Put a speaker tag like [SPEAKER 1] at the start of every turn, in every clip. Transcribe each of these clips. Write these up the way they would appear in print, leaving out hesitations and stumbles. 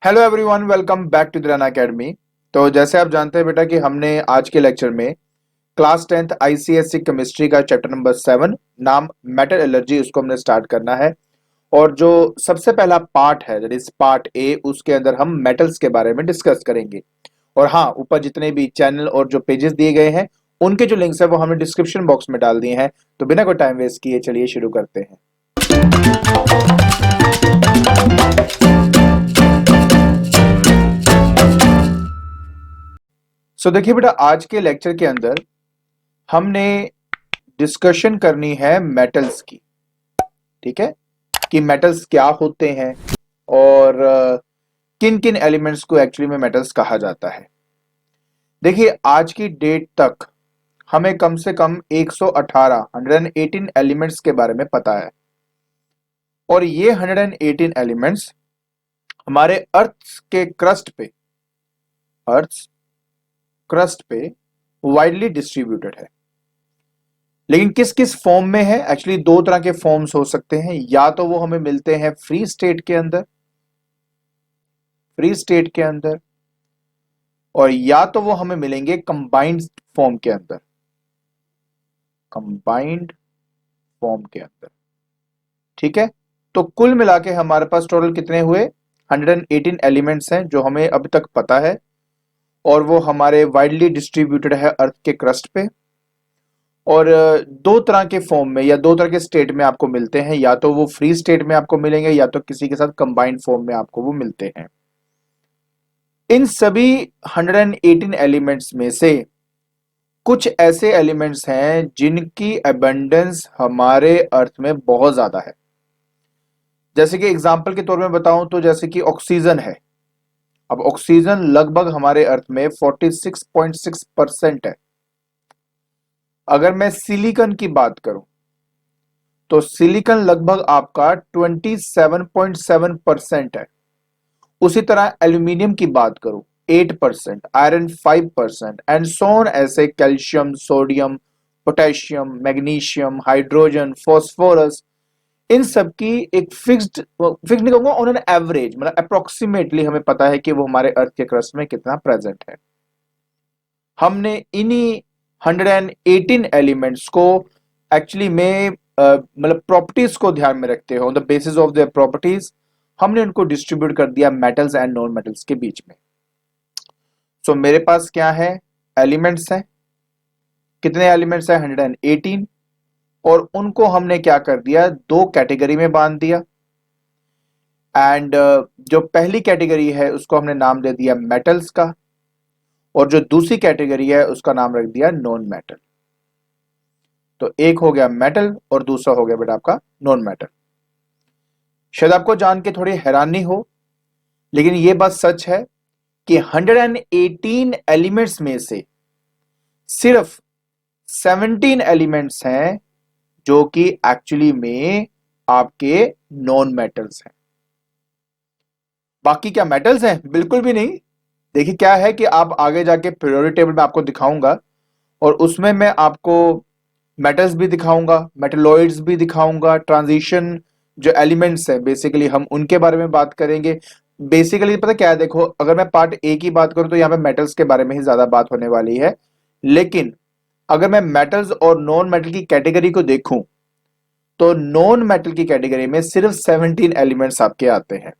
[SPEAKER 1] Hello everyone, welcome back to the academy. तो जैसे आप जानते हैं बेटा कि हमने आज के लेक्चर में क्लास 10th आईसीएससी केमिस्ट्री का चैप्टर नंबर 7 नाम मेटल एलर्जी उसको हमने स्टार्ट करना है। और जो सबसे पहला पार्ट है दैट इज पार्ट ए, उसके अंदर हम मेटल्स के बारे में डिस्कस करेंगे। और हाँ, ऊपर जितने भी चैनल और जो पेजेस दिए गए हैं उनके जो लिंक्स है वो हमने डिस्क्रिप्शन बॉक्स में डाल दिए हैं। तो बिना कोई टाइम वेस्ट किए चलिए शुरू करते हैं। देखिए बेटा, आज के लेक्चर के अंदर हमने डिस्कशन करनी है मेटल्स की। ठीक है, कि मेटल्स क्या होते हैं और किन किन एलिमेंट्स को एक्चुअली में मेटल्स कहा जाता है। देखिए, आज की डेट तक हमें कम से कम 118 118 एलिमेंट्स के बारे में पता है। और ये 118 एलिमेंट्स हमारे अर्थ क्रस्ट पे वाइडली डिस्ट्रीब्यूटेड है। लेकिन किस किस फॉर्म में है? एक्चुअली दो तरह के फॉर्म्स हो सकते हैं। या तो वो हमें मिलते हैं फ्री स्टेट के अंदर, और या तो वो हमें मिलेंगे कंबाइंड फॉर्म के अंदर। कंबाइंड फॉर्म के अंदर, ठीक है। तो कुल मिला के हमारे पास टोटल कितने हुए? 118 एलिमेंट्स हैं जो हमें अब तक पता है, और वो हमारे वाइडली डिस्ट्रीब्यूटेड है अर्थ के क्रस्ट पे। और दो तरह के फॉर्म में या दो तरह के स्टेट में आपको मिलते हैं। या तो वो फ्री स्टेट में आपको मिलेंगे, या तो किसी के साथ कंबाइंड फॉर्म में आपको वो मिलते हैं। इन सभी 118 एलिमेंट्स में से कुछ ऐसे एलिमेंट्स हैं जिनकी अबंडेंस हमारे अर्थ में बहुत ज्यादा है। जैसे कि एग्जांपल के तौर में बताऊं तो जैसे कि ऑक्सीजन है। अब ऑक्सीजन लगभग हमारे अर्थ में 46.6% है। अगर मैं सिलिकॉन की बात करूं तो सिलिकॉन लगभग आपका 27.7% है। उसी तरह एल्यूमिनियम की बात करूं 8%, आयरन 5%, एंड सो ऑन। ऐसे calcium, sodium, potassium, magnesium, hydrogen, phosphorus, इन सब की एक फिक्स्ड नहीं कहूंगा, ऑन एन एवरेज मतलब अप्रोक्सीमेटली हमें पता है कि वो हमारे अर्थ के क्रस्ट में कितना प्रेजेंट है। हमने इन्हीं 118 एलिमेंट्स को एक्चुअली में मतलब प्रॉपर्टीज को ध्यान में रखते हो, on the basis of their properties हमने उनको डिस्ट्रीब्यूट कर दिया मेटल्स एंड नॉन मेटल्स के बीच में। मेरे पास क्या है? एलिमेंट्स हैं। कितने एलिमेंट्स हैं? 118। और उनको हमने क्या कर दिया? दो कैटेगरी में बांध दिया। एंड जो पहली कैटेगरी है उसको हमने नाम दे दिया मेटल्स का, और जो दूसरी कैटेगरी है उसका नाम रख दिया नॉन मेटल। तो एक हो गया मेटल और दूसरा हो गया बेटा आपका नॉन मेटल। शायद आपको जान के थोड़ी हैरानी हो, लेकिन यह बात सच है कि 118 एलिमेंट्स में से सिर्फ 17 एलिमेंट्स हैं जो कि एक्चुअली में आपके नॉन मेटल्स हैं। बाकी क्या मेटल्स हैं? बिल्कुल भी नहीं। देखिए क्या है कि आप आगे जाके पीरियोडिक टेबल में आपको दिखाऊंगा, और उसमें मैं आपको मेटल्स भी दिखाऊंगा, मेटलॉइड्स भी दिखाऊंगा, ट्रांजिशन जो एलिमेंट्स हैं बेसिकली हम उनके बारे में बात करेंगे। बेसिकली पता क्या है, देखो अगर मैं पार्ट ए की बात करूं तो यहाँ पे मेटल्स के बारे में ही ज्यादा बात होने वाली है। लेकिन अगर मैं मेटल्स और नॉन मेटल की कैटेगरी को देखूं तो नॉन मेटल की कैटेगरी में सिर्फ 17 एलिमेंट्स आपके आते हैं।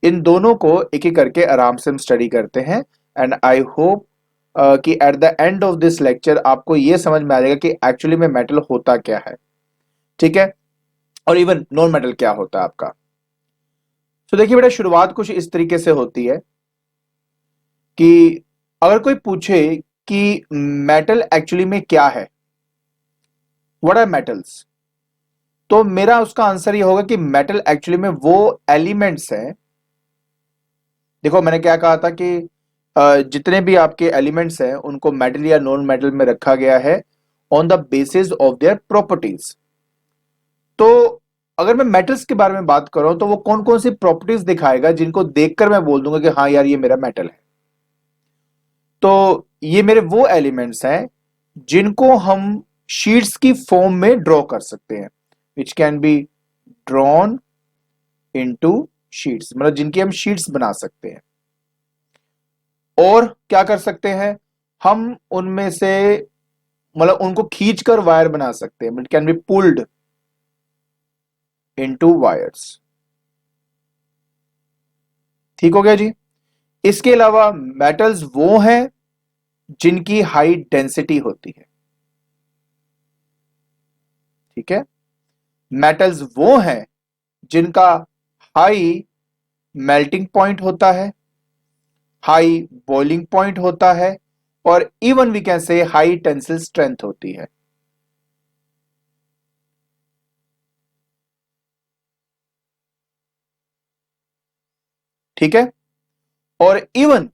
[SPEAKER 1] इन दोनों को एक एक करके आराम से हम स्टडी करते हैं। एंड आई होप कि at the end of this lecture आपको यह समझ में आ जाएगा कि एक्चुअली में मेटल होता क्या है, ठीक है, और इवन नॉन मेटल क्या होता है आपका। देखिए बेटा, शुरुआत कुछ इस तरीके से होती है कि अगर कोई पूछे कि मेटल एक्चुअली में क्या है, व्हाट आर मेटल्स, तो मेरा उसका आंसर ये होगा कि मेटल एक्चुअली में वो एलिमेंट्स हैं। देखो मैंने क्या कहा था कि जितने भी आपके एलिमेंट्स हैं उनको मेटल या नॉन मेटल में रखा गया है on the basis of their properties. तो अगर मैं मेटल्स के बारे में बात करूं तो वो कौन कौन सी प्रॉपर्टीज दिखाएगा जिनको देखकर मैं बोल दूंगा कि हाँ यार ये मेरा मेटल है। तो ये मेरे वो एलिमेंट्स हैं जिनको हम शीट्स की फॉर्म में ड्रॉ कर सकते हैं, which can be drawn into sheets, मतलब जिनकी हम शीट्स बना सकते हैं। और क्या कर सकते हैं, हम उनमें से मतलब उनको खींचकर वायर बना सकते हैं, it can be pulled into wires. ठीक हो गया जी। इसके अलावा मेटल्स वो हैं जिनकी हाई डेंसिटी होती है। ठीक है, मेटल्स वो हैं जिनका हाई मेल्टिंग पॉइंट होता है, हाई बॉइलिंग पॉइंट होता है, और even we can say high tensile strength होती है। ठीक है, और इवन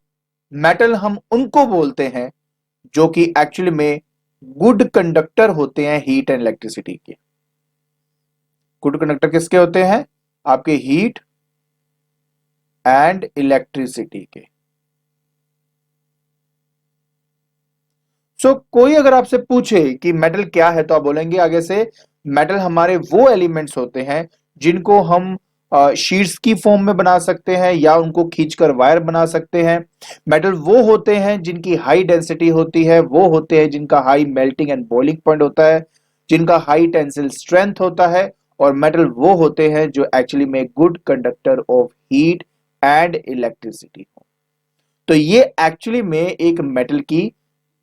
[SPEAKER 1] मेटल हम उनको बोलते हैं जो कि एक्चुअली में गुड कंडक्टर होते हैं हीट एंड इलेक्ट्रिसिटी के। गुड कंडक्टर किसके होते हैं, आपके हीट एंड इलेक्ट्रिसिटी के। कोई अगर आपसे पूछे कि मेटल क्या है तो आप बोलेंगे आगे से, मेटल हमारे वो एलिमेंट्स होते हैं जिनको हम शीट्स की फॉर्म में बना सकते हैं या उनको खींचकर वायर बना सकते हैं। मेटल वो होते हैं जिनकी हाई डेंसिटी होती है, वो होते हैं जिनका high melting and boiling point होता है, जिनका हाई टेंसिल स्ट्रेंथ होता है, और मेटल वो होते हैं जो एक्चुअली में good conductor of heat and electricity हो। तो ये एक्चुअली में एक मेटल की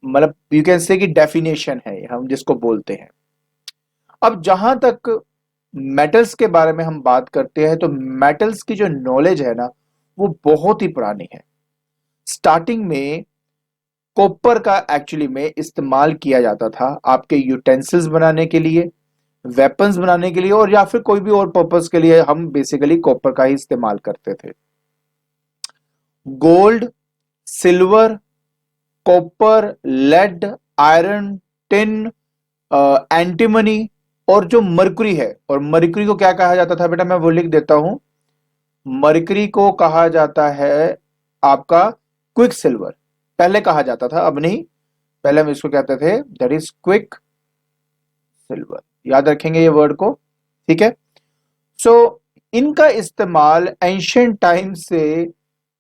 [SPEAKER 1] मतलब यू कैन से कि डेफिनेशन है हम जिसको बोलते हैं। अब जहां तक मेटल्स के बारे में हम बात करते हैं तो मेटल्स की जो नॉलेज है ना वो बहुत ही पुरानी है। स्टार्टिंग में कॉपर का एक्चुअली में इस्तेमाल किया जाता था आपके यूटेंसिल्स बनाने के लिए, वेपन्स बनाने के लिए, और या फिर कोई भी और पर्पस के लिए हम बेसिकली कॉपर का ही इस्तेमाल करते थे। Gold, silver, copper, lead, iron, tin, antimony, और जो मरकरी है, और मरकरी को क्या कहा जाता था बेटा, मैं वो लिख देता हूं। मरकरी को कहा जाता है आपका क्विक सिल्वर, पहले कहा जाता था, अब नहीं, पहले हम इसको कहते थे दैट इज क्विक सिल्वर। याद रखेंगे ये वर्ड को, ठीक है। सो इनका इस्तेमाल एंशियंट टाइम से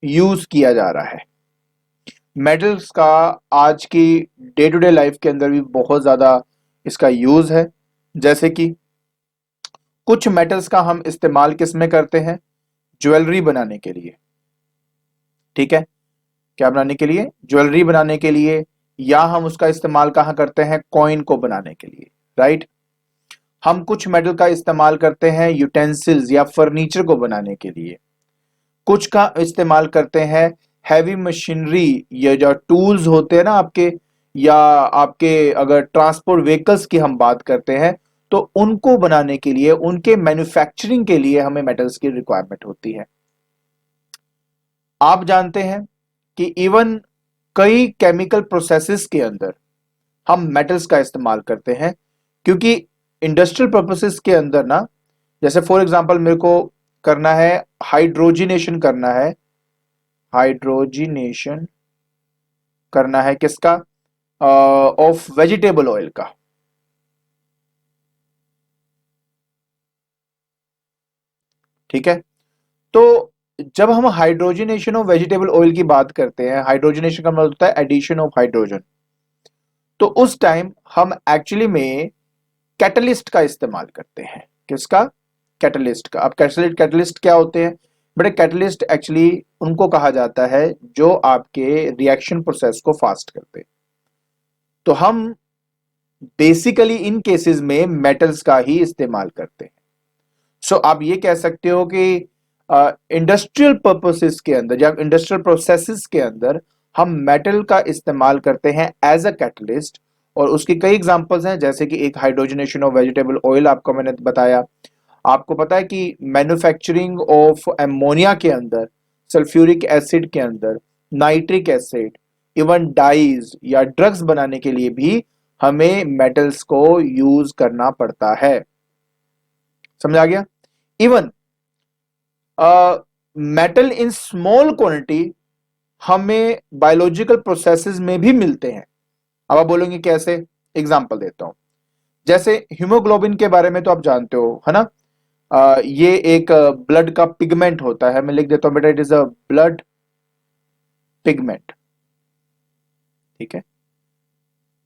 [SPEAKER 1] यूज किया जा रहा है। मेटल्स का आज की डे टू डे लाइफ के अंदर भी बहुत ज्यादा इसका यूज है। जैसे कि कुछ मेटल्स का हम इस्तेमाल किस में करते हैं, ज्वेलरी बनाने के लिए। ठीक है, क्या बनाने के लिए, ज्वेलरी बनाने के लिए, या हम उसका इस्तेमाल कहां करते हैं, कॉइन को बनाने के लिए, राइट। हम कुछ मेटल का इस्तेमाल करते हैं यूटेंसिल्स या फर्नीचर को बनाने के लिए, कुछ का इस्तेमाल करते हैं हैवी मशीनरी या जो टूल्स होते हैं ना आपके, या आपके अगर ट्रांसपोर्ट व्हीकल्स की हम बात करते हैं तो उनको बनाने के लिए, उनके मैन्युफैक्चरिंग के लिए हमें मेटल्स की रिक्वायरमेंट होती है। आप जानते हैं कि इवन कई केमिकल प्रोसेसेस के अंदर हम मेटल्स का इस्तेमाल करते हैं, क्योंकि इंडस्ट्रियल पर्पसेस के अंदर ना, जैसे फॉर एग्जांपल मेरे को करना है हाइड्रोजिनेशन करना है, हाइड्रोजिनेशन करना है किसका, ऑफ वेजिटेबल ऑयल का। ठीक है, तो जब हम हाइड्रोजिनेशन ऑफ वेजिटेबल ऑयल की बात करते हैं, हाइड्रोजिनेशन का मतलब होता है एडिशन ऑफ हाइड्रोजन, तो उस टाइम हम एक्चुअली में कैटलिस्ट का इस्तेमाल करते हैं। किसका, कैटलिस्ट का। अब कैटलिस्ट कैटलिस्ट क्या होते हैं बड़े, कैटलिस्ट एक्चुअली उनको कहा जाता है जो आपके रिएक्शन प्रोसेस को फास्ट करते हैं। तो हम बेसिकली इन केसेस में मेटल्स का ही इस्तेमाल करते हैं। आप ये कह सकते हो कि इंडस्ट्रियल पर्पसेस के अंदर या इंडस्ट्रियल प्रोसेसेस के अंदर हम मेटल का इस्तेमाल करते हैं एज अ कैटलिस्ट, और उसकी कई एग्जांपल्स हैं, जैसे कि एक हाइड्रोजनेशन ऑफ वेजिटेबल ऑयल आपको मैंने बताया। आपको पता है कि मैन्युफैक्चरिंग ऑफ एमोनिया के अंदर, सल्फ्यूरिक एसिड के अंदर, नाइट्रिक एसिड, इवन डाइज या ड्रग्स बनाने के लिए भी हमें मेटल्स को यूज करना पड़ता है। समझ आ गया। Even metal in small quantity हमें बायोलॉजिकल प्रोसेसेस में भी मिलते हैं। अब आप बोलेंगे कैसे, एग्जांपल देता हूं। जैसे हीमोग्लोबिन के बारे में तो आप जानते हो, है ना। ये एक ब्लड का पिगमेंट होता है, मैं लिख देता हूं बेटा, it is a blood pigment. ठीक है,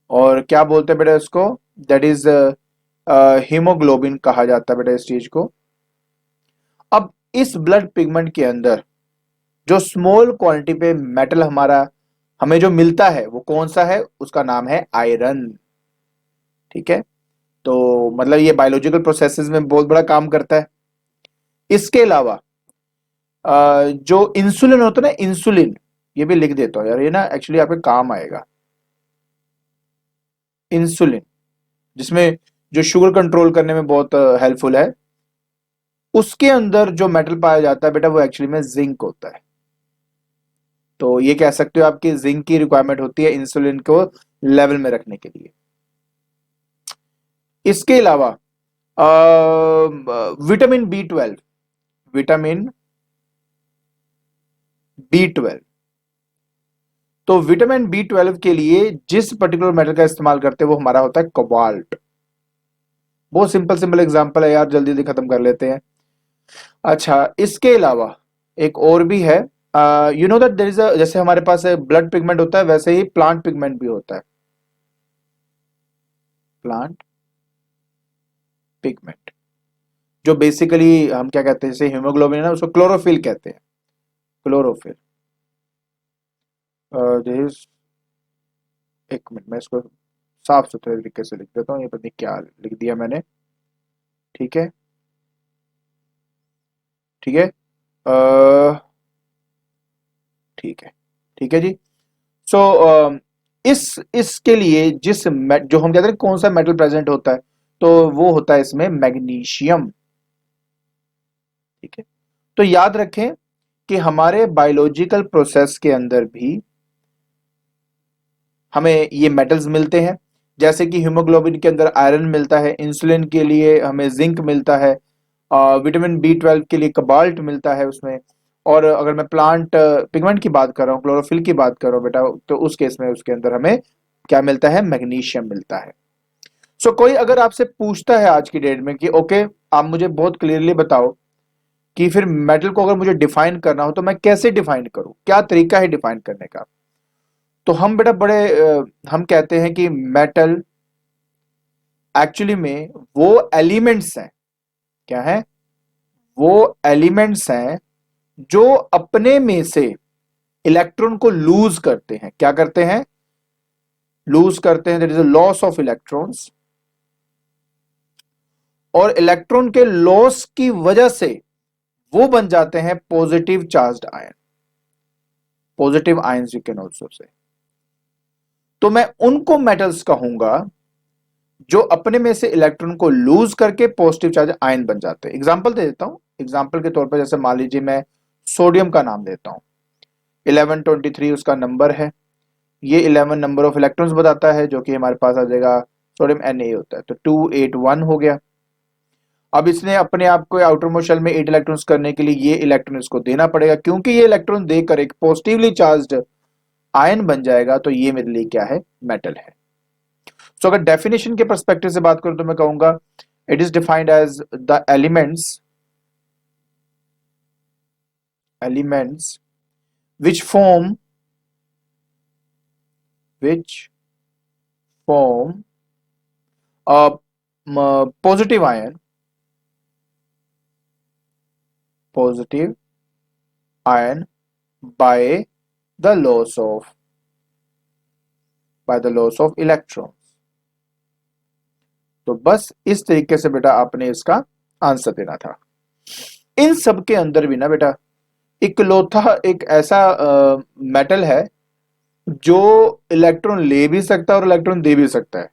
[SPEAKER 1] और क्या बोलते हैं बेटा इसको, दैट इज हीमोग्लोबिन कहा जाता है बेटा इस चीज को। अब इस ब्लड पिगमेंट के अंदर जो स्मॉल क्वांटिटी पे मेटल हमारा हमें जो मिलता है वो कौन सा है, उसका नाम है आयरन। ठीक है, तो मतलब ये बायोलॉजिकल प्रोसेसेस में बहुत बड़ा काम करता है। इसके अलावा जो इंसुलिन होता है ना, इंसुलिन, ये भी लिख देता हूं यार, ये ना एक्चुअली आपके काम आएगा। इंसुलिन, जिसमें जो शुगर कंट्रोल करने में बहुत हेल्पफुल है, उसके अंदर जो मेटल पाया जाता है बेटा वो एक्चुअली में जिंक होता है। तो ये कह सकते हो आपकी जिंक की रिक्वायरमेंट होती है इंसुलिन को लेवल में रखने के लिए। इसके अलावा विटामिन बी 12, विटामिन बी 12, तो विटामिन बी 12 के लिए जिस पर्टिकुलर मेटल का इस्तेमाल करते हैं वो हमारा होता है कोबाल्ट। बहुत सिंपल सिंपल एग्जांपल है यार, जल्दी जल्दी खत्म कर लेते हैं। अच्छा, इसके अलावा एक और भी है, you know that there is a, जैसे हमारे पास ब्लड पिगमेंट होता है वैसे ही प्लांट पिगमेंट भी होता है। प्लांट पिगमेंट जो बेसिकली हम क्या कहते हैं, जैसे हीमोग्लोबिन है ना, उसको क्लोरोफिल कहते हैं। क्लोरोफिल, दिस, एक मिनट मैं इसको साफ सुथरे तरीके से लिख देता हूँ, ये पता नहीं क्या लिख दिया मैंने। ठीक है, ठीक है, ठीक है, ठीक है जी। सो इसके लिए जो हम कहते हैं कौन सा मेटल प्रेजेंट होता है, तो वो होता है इसमें मैग्नीशियम। ठीक है, तो याद रखें कि हमारे बायोलॉजिकल प्रोसेस के अंदर भी हमें ये मेटल्स मिलते हैं। जैसे कि हीमोग्लोबिन के अंदर आयरन मिलता है, इंसुलिन के लिए हमें जिंक मिलता है, विटामिन बी 12 के लिए कबाल्ट मिलता है उसमें। और अगर मैं प्लांट पिगमेंट की बात कर रहा हूँ, क्लोरोफिल की बात कर रहा हूँ बेटा, तो उस केस में उसके अंदर हमें क्या मिलता है, मैग्नीशियम मिलता है। सो कोई अगर आपसे पूछता है आज की डेट में कि ओके, आप मुझे बहुत क्लियरली बताओ कि फिर मेटल को अगर मुझे डिफाइन करना हो तो मैं कैसे डिफाइन करूं, क्या तरीका है डिफाइन करने का, तो हम बेटा हम कहते हैं कि मेटल एक्चुअली में वो एलिमेंट्स हैं। क्या है, वो एलिमेंट्स हैं जो अपने में से इलेक्ट्रॉन को लूज करते हैं। क्या करते हैं, लूज करते हैं, that is a loss of electrons. और इलेक्ट्रॉन के लॉस की वजह से वो बन जाते हैं positive charged ion, positive ions you can also say. तो मैं उनको मेटल्स कहूंगा जो अपने में से इलेक्ट्रॉन को लूज करके पॉजिटिव चार्ज आयन बन जाते हैं। एग्जांपल दे देता हूं, एग्जांपल के तौर पर जैसे मान लीजिए मैं सोडियम का नाम लेता हूं, 1123 उसका नंबर है। ये 11 नंबर ऑफ इलेक्ट्रॉन्स बताता है, जो कि हमारे पास आ जाएगा, सोडियम Na होता है, तो 281 हो गया। अब इसने अपने आप को आउटर मोस्ट शेल में 8 इलेक्ट्रॉन्स करने के लिए ये इलेक्ट्रॉन इसको देना पड़ेगा, क्योंकि ये इलेक्ट्रॉन देकर एक पॉजिटिवली चार्ज्ड आयन बन जाएगा, तो ये मेरे लिए क्या है, मेटल है। सो अगर डेफिनेशन के परस्पेक्टिव से बात करूं तो मैं कहूंगा it is defined as the elements which which form a positive ion, positive ion by the loss of electrons। तो बस इस तरीके से बेटा आपने इसका आंसर देना था। इन सब के अंदर भी ना बेटा इकलौता एक ऐसा मेटल है जो इलेक्ट्रॉन ले भी सकता है और इलेक्ट्रॉन दे भी सकता है,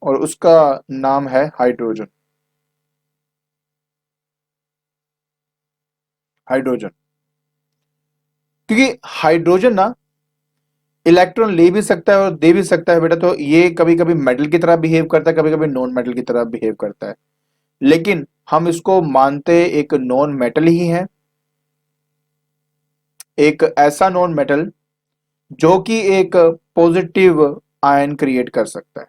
[SPEAKER 1] और उसका नाम है हाइड्रोजन। हाइड्रोजन, क्योंकि हाइड्रोजन ना इलेक्ट्रॉन ले भी सकता है और दे भी सकता है बेटा, तो ये कभी कभी मेटल की तरह बिहेव करता है, कभी कभी नॉन मेटल की तरह बिहेव करता है, लेकिन हम इसको मानते एक नॉन मेटल ही है, एक ऐसा नॉन मेटल जो कि एक पॉजिटिव आयन क्रिएट कर सकता है।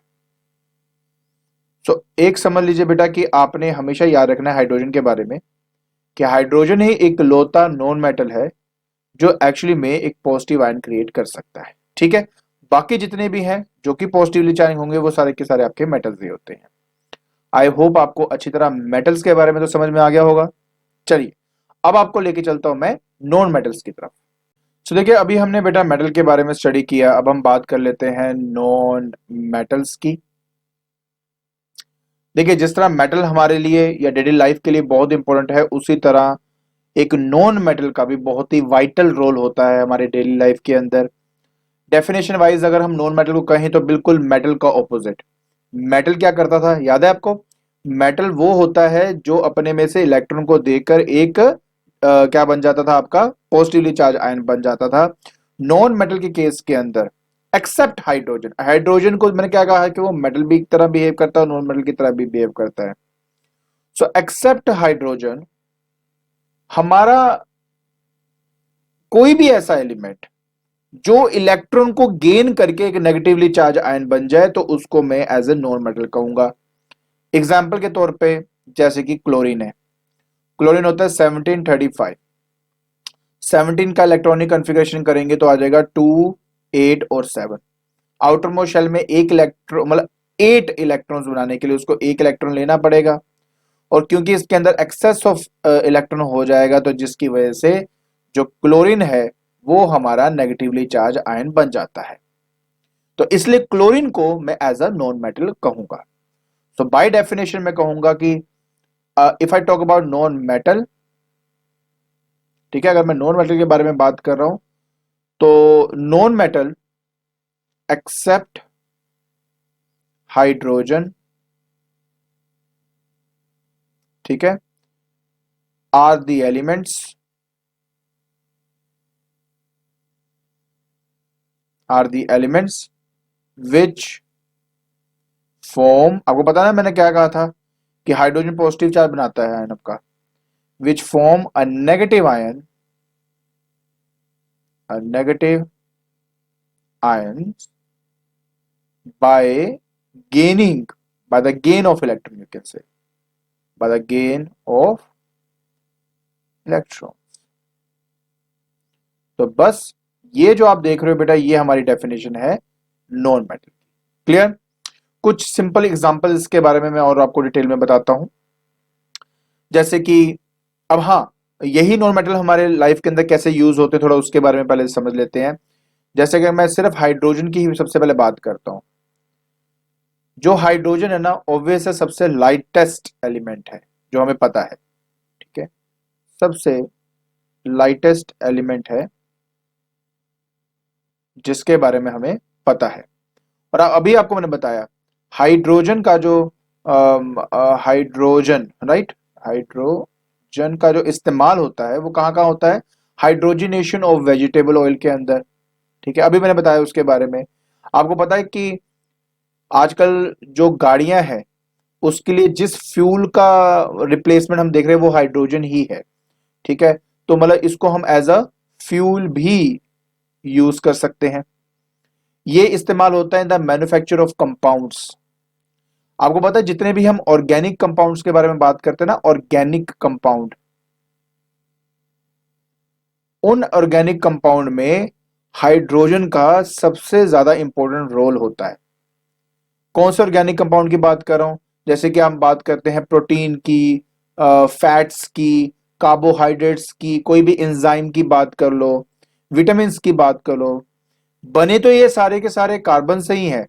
[SPEAKER 1] एक समझ लीजिए बेटा कि आपने हमेशा याद रखना है हाइड्रोजन के बारे में कि हाइड्रोजन ही एक लौता नॉन मेटल है जो एक्चुअली में एक पॉजिटिव आयन क्रिएट कर सकता है। ठीक है, बाकी जितने भी हैं जो कि पॉजिटिवली चार्ज होंगे वो सारे के सारे आपके मेटल्स ही होते हैं। आई होप आपको अच्छी तरह मेटल्स के बारे में तो समझ में आ गया होगा। चलिए अब आपको लेके चलता हूं मैं नॉन मेटल्स की तरफ। तो देखिए अभी हमने बेटा मेटल के बारे में स्टडी किया, अब हम बात कर लेते हैं नॉन मेटल्स की। देखिए जिस तरह मेटल हमारे लिए या डेली लाइफ के लिए बहुत इंपॉर्टेंट है, उसी तरह एक नॉन मेटल का भी बहुत ही वाइटल रोल होता है हमारे डेली लाइफ के अंदर। डेफिनेशन वाइज अगर हम नॉन मेटल को कहें तो बिल्कुल मेटल का ऑपोजिट। मेटल क्या करता था याद है आपको? मेटल वो होता है जो अपने में से इलेक्ट्रॉन को देकर एक क्या बन जाता था, आपका पॉजिटिवली चार्ज आयन बन जाता था। नॉन मेटल के केस के अंदर एक्सेप्ट हाइड्रोजन, हाइड्रोजन को मैंने क्या कहा कि वो मेटल भी की तरह बिहेव करता है, नॉन मेटल की तरह भी बिहेव करता है। सो एक्सेप्ट हाइड्रोजन, हमारा कोई भी ऐसा एलिमेंट जो इलेक्ट्रॉन को गेन करके एक नेगेटिवली चार्ज आयन बन जाए तो उसको मैं एज ए नॉन मेटल कहूंगा। एग्जाम्पल के तौर पे जैसे कि क्लोरीन है, क्लोरीन होता है 1735। 17 का इलेक्ट्रॉनिक कॉन्फ़िगरेशन करेंगे तो आ जाएगा 2, 8 और 7। आउटर मोस्ट शेल में एक इलेक्ट्रॉन मतलब 8 इलेक्ट्रॉन्स बनाने के लिए उसको एक इलेक्ट्रॉन लेना पड़ेगा, और क्योंकि इसके अंदर एक्सेस ऑफ इलेक्ट्रॉन हो जाएगा तो जिसकी वजह से जो क्लोरीन है वो हमारा नेगेटिवली चार्ज आयन बन जाता है। तो इसलिए क्लोरीन को मैं एज अ नॉन मेटल कहूंगा। सो बाय डेफिनेशन मैं कहूंगा कि if I talk about non metal, ठीक है, अगर मैं नॉन मेटल के बारे में बात कर रहा हूं तो नॉन मेटल एक्सेप्ट हाइड्रोजन, ठीक है, are the elements, are the elements which form, आपको पता है मैंने क्या कहा था कि हाइड्रोजन पॉजिटिव चार्ज बनाता है आयन आपका, which form a negative ion, a negative ions by gaining, by the gain of electron, you can say, by the gain of electrons। तो बस ये जो आप देख रहे हो बेटा ये हमारी डेफिनेशन है नॉन मेटल। क्लियर? कुछ सिंपल एग्जांपल इसके बारे में मैं और आपको डिटेल में बताता हूं। जैसे कि अब हाँ, यही नॉन मेटल हमारे लाइफ के अंदर कैसे यूज होते हैं थोड़ा उसके बारे में पहले समझ लेते हैं। जैसे कि मैं सिर्फ हाइड्रोजन की ही सबसे पहले बात करता हूं। जो हाइड्रोजन है ना ऑब्वियस है सबसे लाइटेस्ट एलिमेंट है जो हमें पता है, ठीक है, सबसे लाइटेस्ट एलिमेंट है जिसके बारे में हमें पता है। और अभी आपको मैंने बताया हाइड्रोजन का जो हाइड्रोजन राइट, हाइड्रोजन का जो इस्तेमाल होता है वो कहाँ कहाँ होता है? हाइड्रोजनेशन ऑफ वेजिटेबल ऑयल के अंदर, ठीक है, अभी मैंने बताया उसके बारे में। आपको पता है कि आजकल जो गाड़ियां हैं उसके लिए जिस फ्यूल का रिप्लेसमेंट हम देख रहे हैं वो हाइड्रोजन ही है, ठीक है, तो मतलब इसको हम एज अ फ्यूल भी यूज कर सकते हैं। ये इस्तेमाल होता है in the manufacture of compounds. आपको पता है जितने भी हम ऑर्गेनिक कंपाउंड्स के बारे में बात करते हैं ना, ऑर्गेनिक कंपाउंड, उन ऑर्गेनिक कंपाउंड में हाइड्रोजन का सबसे ज्यादा इंपॉर्टेंट रोल होता है। कौन से ऑर्गेनिक कंपाउंड की बात कर रहा हूं? जैसे कि हम बात करते हैं प्रोटीन की, फैट्स की, कार्बोहाइड्रेट्स की, कोई भी एंजाइम की बात कर लो, विटामिन की बात कर लो, बने तो ये सारे के सारे कार्बन से ही हैं,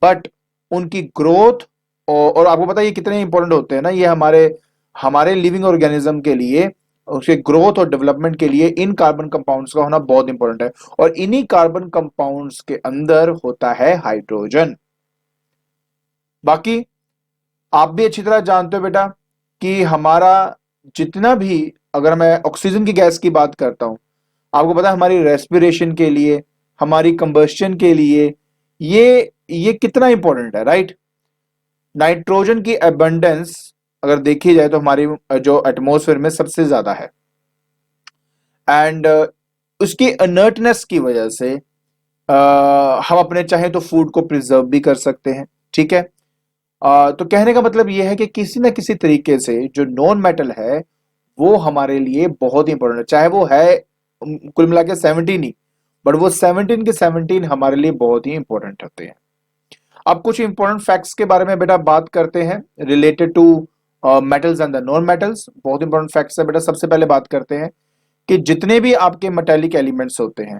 [SPEAKER 1] बट उनकी ग्रोथ और आपको पता है ये कितने इंपॉर्टेंट होते हैं ना, ये हमारे हमारे लिविंग ऑर्गेनिज्म के लिए, उसके ग्रोथ और डेवलपमेंट के लिए इन कार्बन कंपाउंड्स का होना बहुत इंपॉर्टेंट है। और इन्हीं कार्बन कंपाउंड्स के अंदर होता है हाइड्रोजन। बाकी आप भी अच्छी तरह जानते हो बेटा कि हमारा जितना भी, अगर मैं ऑक्सीजन की गैस की बात करता हूं, आपको पता है हमारी रेस्पिरेशन के लिए, हमारी कंबस्शन के लिए ये कितना इंपॉर्टेंट है, राइट? नाइट्रोजन की एबंडेंस अगर देखी जाए तो हमारी जो एटमॉस्फेयर में सबसे ज्यादा है, एंड उसकी इनर्टनेस की वजह से हम अपने चाहे तो फूड को प्रिजर्व भी कर सकते हैं, ठीक है, तो कहने का मतलब ये है कि किसी ना किसी तरीके से जो नॉन मेटल है वो हमारे लिए बहुत ही इंपॉर्टेंट है, चाहे वो है कुल मिला के 17 ही, बट वो 17 के 17 हमारे लिए बहुत ही इंपॉर्टेंट होते हैं। अब कुछ इंपॉर्टेंट फैक्ट्स के बारे में बेटा बात करते हैं related to metals and the non metals. बहुत इंपॉर्टेंट फैक्ट्स है बेटा। सबसे पहले बात करते हैं कि जितने भी आपके मेटेलिक एलिमेंट्स होते हैं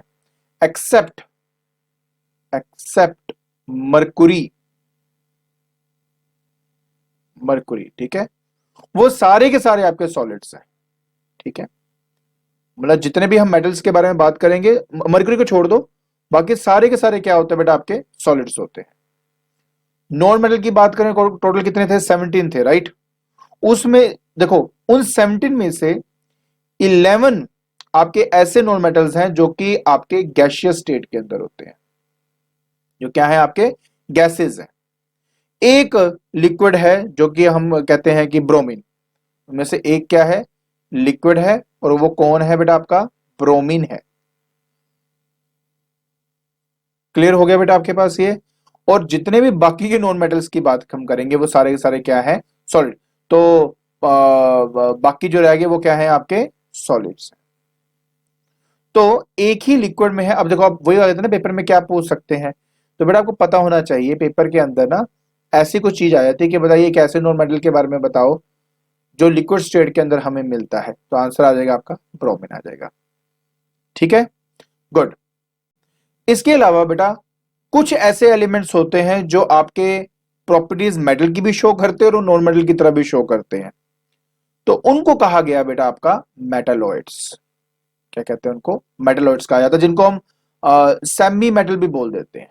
[SPEAKER 1] एक्सेप्ट एक्सेप्ट मरकुरी, मरकुरी ठीक है, वो सारे के सारे आपके सॉलिड्स हैं। ठीक है, मतलब जितने भी हम मेटल्स के बारे में बात करेंगे, मरकरी को छोड़ दो, बाकी सारे के सारे क्या होते हैं बेटा, आपके सॉलिड्स होते हैं। नॉन मेटल की बात करें टोटल कितने थे, 17 थे राइट। उसमें देखो उन 17 में से 11 आपके ऐसे नॉन मेटल्स हैं जो कि आपके गैसियस स्टेट के अंदर होते हैं, जो क्या है आपके गैसेस हैं। एक लिक्विड है जो कि हम कहते हैं कि ब्रोमीन, उनमें से एक क्या है, लिक्विड है, और वो कौन है बेटा, आपका ब्रोमीन है। क्लियर हो गया बेटा आपके पास ये। और जितने भी बाकी के नॉन मेटल्स की बात हम करेंगे वो सारे के सारे क्या है, सॉलिड। तो बाकी जो रह गए वो क्या है, आपके सॉलिड्स हैं। तो एक ही लिक्विड में है। अब देखो आप वही कहते हैं ना पेपर में क्या पूछ सकते हैं, तो बेटा आपको पता होना चाहिए पेपर के अंदर ना ऐसी कुछ चीज आ जाती है कि बताइए एक ऐसे नॉन मेटल के बारे में बताओ जो लिक्विड स्टेट के अंदर हमें मिलता है, तो आंसर आ जाएगा आपका ब्रोमीन आ जाएगा। ठीक है, गुड। इसके अलावा बेटा कुछ ऐसे एलिमेंट्स होते हैं जो आपके प्रॉपर्टीज मेटल की भी शो करते हैं और नॉन मेटल की तरह भी शो करते हैं, तो उनको कहा गया बेटा आपका मेटलॉइड्स। क्या कहते हैं उनको, मेटलॉइड्स कहा जाता है, जिनको हम सेमी मेटल भी बोल देते हैं।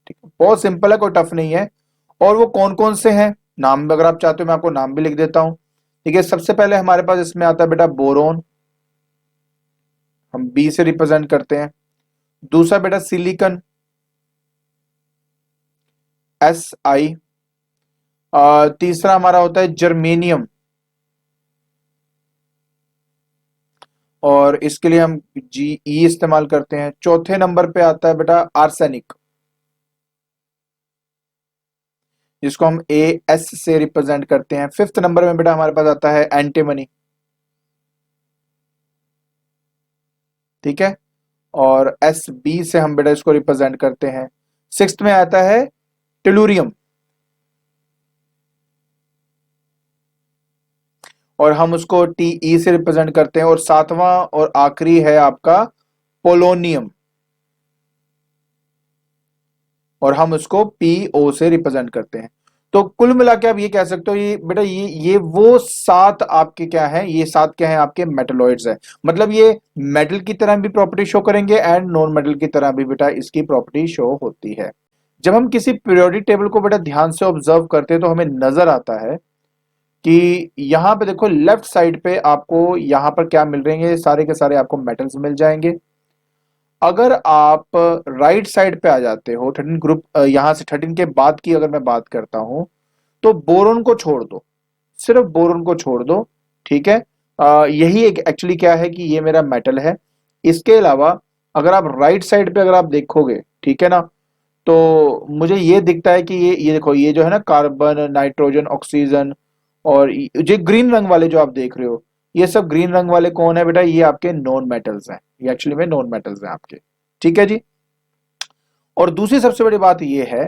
[SPEAKER 1] ठीक है, बहुत सिंपल है, कोई टफ नहीं है। और वो कौन कौन से हैं, नाम अगर आप चाहते हो मैं आपको नाम भी लिख देता हूं। ठीक है, सबसे पहले हमारे पास इसमें आता है बेटा बोरोन, हम बी से रिप्रेजेंट करते हैं। दूसरा बेटा सिलिकन, SI। तीसरा हमारा होता है जर्मेनियम, और इसके लिए हम GE इस्तेमाल करते हैं। चौथे नंबर पे आता है बेटा आर्सेनिक, जिसको हम AS से रिप्रेजेंट करते हैं। फिफ्थ नंबर में बेटा हमारे पास आता है एंटीमनी। ठीक है, और SB से हम बेटा इसको रिप्रेजेंट करते हैं। सिक्स्थ में आता है टेलुरियम, और हम उसको TE से रिप्रेजेंट करते हैं। और सातवां और आखिरी है आपका पोलोनियम, और हम उसको PO से रिप्रेजेंट करते हैं। तो कुल मिला के आप ये कह सकते हो ये बेटा ये वो सात आपके क्या है, ये सात क्या है आपके मेटलॉइड्स है। मतलब ये मेटल की तरह भी प्रॉपर्टी शो करेंगे एंड नॉन मेटल की तरह भी बेटा इसकी प्रॉपर्टी शो होती है। जब हम किसी पीरियोडिक टेबल को बेटा ध्यान से ऑब्जर्व करते हैं तो हमें नजर आता है कि यहाँ पे देखो लेफ्ट साइड पे आपको यहाँ पर क्या मिल रहे हैं, सारे के सारे आपको मेटल्स मिल जाएंगे। अगर आप राइट साइड पे आ जाते हो 13 ग्रुप, यहां से 13 के बाद की अगर मैं बात करता हूं, तो बोरोन को छोड़ दो, सिर्फ बोरोन को छोड़ दो। ठीक है, यही एक एक्चुअली क्या है कि ये मेरा मेटल है। इसके अलावा अगर आप राइट साइड पे अगर आप देखोगे, ठीक है ना, तो मुझे ये दिखता है कि ये देखो ये जो है ना कार्बन, नाइट्रोजन, ऑक्सीजन, और ये ग्रीन रंग वाले जो आप देख रहे हो, ये सब ग्रीन रंग वाले कौन है बेटा, ये आपके नॉन मेटल्स हैं। ये एक्चुअली में नॉन मेटल्स हैं आपके। ठीक है जी। और दूसरी सबसे बड़ी बात ये है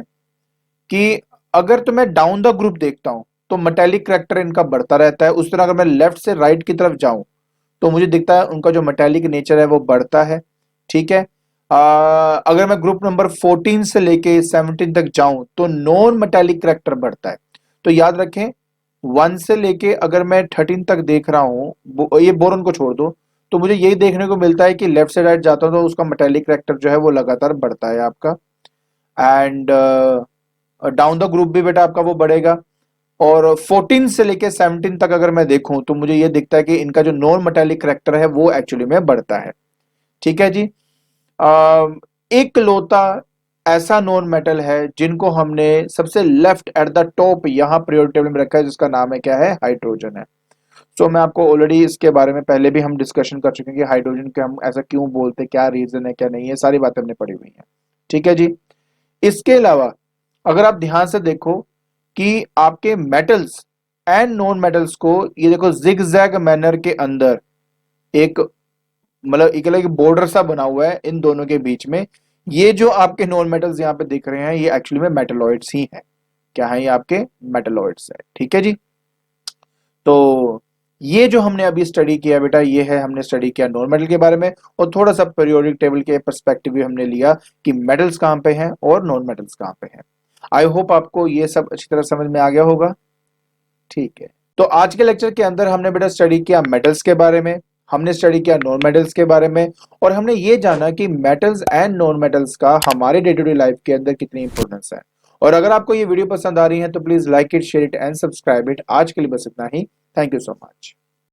[SPEAKER 1] कि अगर तो मैं डाउन द ग्रुप देखता हूं तो मेटेलिक करैक्टर इनका बढ़ता रहता है, उस तरह अगर मैं लेफ्ट से राइट की तरफ जाऊं तो मुझे दिखता है उनका जो मेटेलिक नेचर है वो बढ़ता है। ठीक है, अगर मैं ग्रुप नंबर 14 से लेके 17 तक जाऊं तो नॉन मेटेलिक करैक्टर बढ़ता है। तो याद रखें 1 से लेके अगर मैं 13 तक देख रहा हूं, ये बोरोन को छोड़ दो, तो मुझे यही देखने को मिलता है कि लेफ्ट से राइट जाता हूं तो उसका मेटेलिक करैक्टर जो है वो लगातार बढ़ता है आपका। एंड डाउन द ग्रुप भी बेटा आपका वो बढ़ेगा। और 14 से लेके 17 तक अगर मैं देखूं तो मुझे ये दिखता है कि इनका जो नॉन मेटेलिक करैक्टर है वो एक्चुअली में बढ़ता है। ठीक है जी। एक लौता ऐसा नॉन मेटल है जिनको हमने सबसे लेफ्ट एट द टॉप यहां पीरियोडिक टेबल में रखा है, जिसका नाम है क्या है, हाइड्रोजन है। सो मैं आपको ऑलरेडी इसके बारे में पहले भी हम डिस्कशन कर चुके हैं कि हाइड्रोजन के हम ऐसा क्यों बोलते हैं, क्या रीजन है क्या नहीं है, सारी बातें हमने पढ़ी हुई हैं। ठीक है जी। इसके अलावा अगर आप ध्यान से देखो कि आपके मेटल्स एंड नॉन मेटल्स को, ये देखो जिग जैग मैनर के अंदर एक, मतलब एक अलग बॉर्डर सा बना हुआ है इन दोनों के बीच में। ये जो आपके नॉन मेटल्स यहाँ पे दिख रहे हैं ये एक्चुअली में मेटलॉइड्स ही हैं। क्या है? ये आपके मेटलॉइड्स है। ठीक है जी। तो ये जो हमने अभी स्टडी किया बेटा, ये है हमने स्टडी किया नॉन मेटल के बारे में, और थोड़ा सा पीरियोडिक टेबल के पर्सपेक्टिव भी हमने लिया कि मेटल्स कहाँ पे हैं और नॉन मेटल्स कहाँ पे हैं। आई होप आपको ये सब अच्छी तरह समझ में आ गया होगा। ठीक है। तो आज के लेक्चर के अंदर हमने बेटा स्टडी किया मेटल्स के बारे में, हमने स्टडी किया नॉन मेटल्स के बारे में, और हमने ये जाना कि मेटल्स एंड नॉन मेटल्स का हमारे डे टू डे लाइफ के अंदर कितनी इंपॉर्टेंस है। और अगर आपको ये वीडियो पसंद आ रही है तो please like it, share it and subscribe it. आज के लिए बस इतना ही। Thank you so much.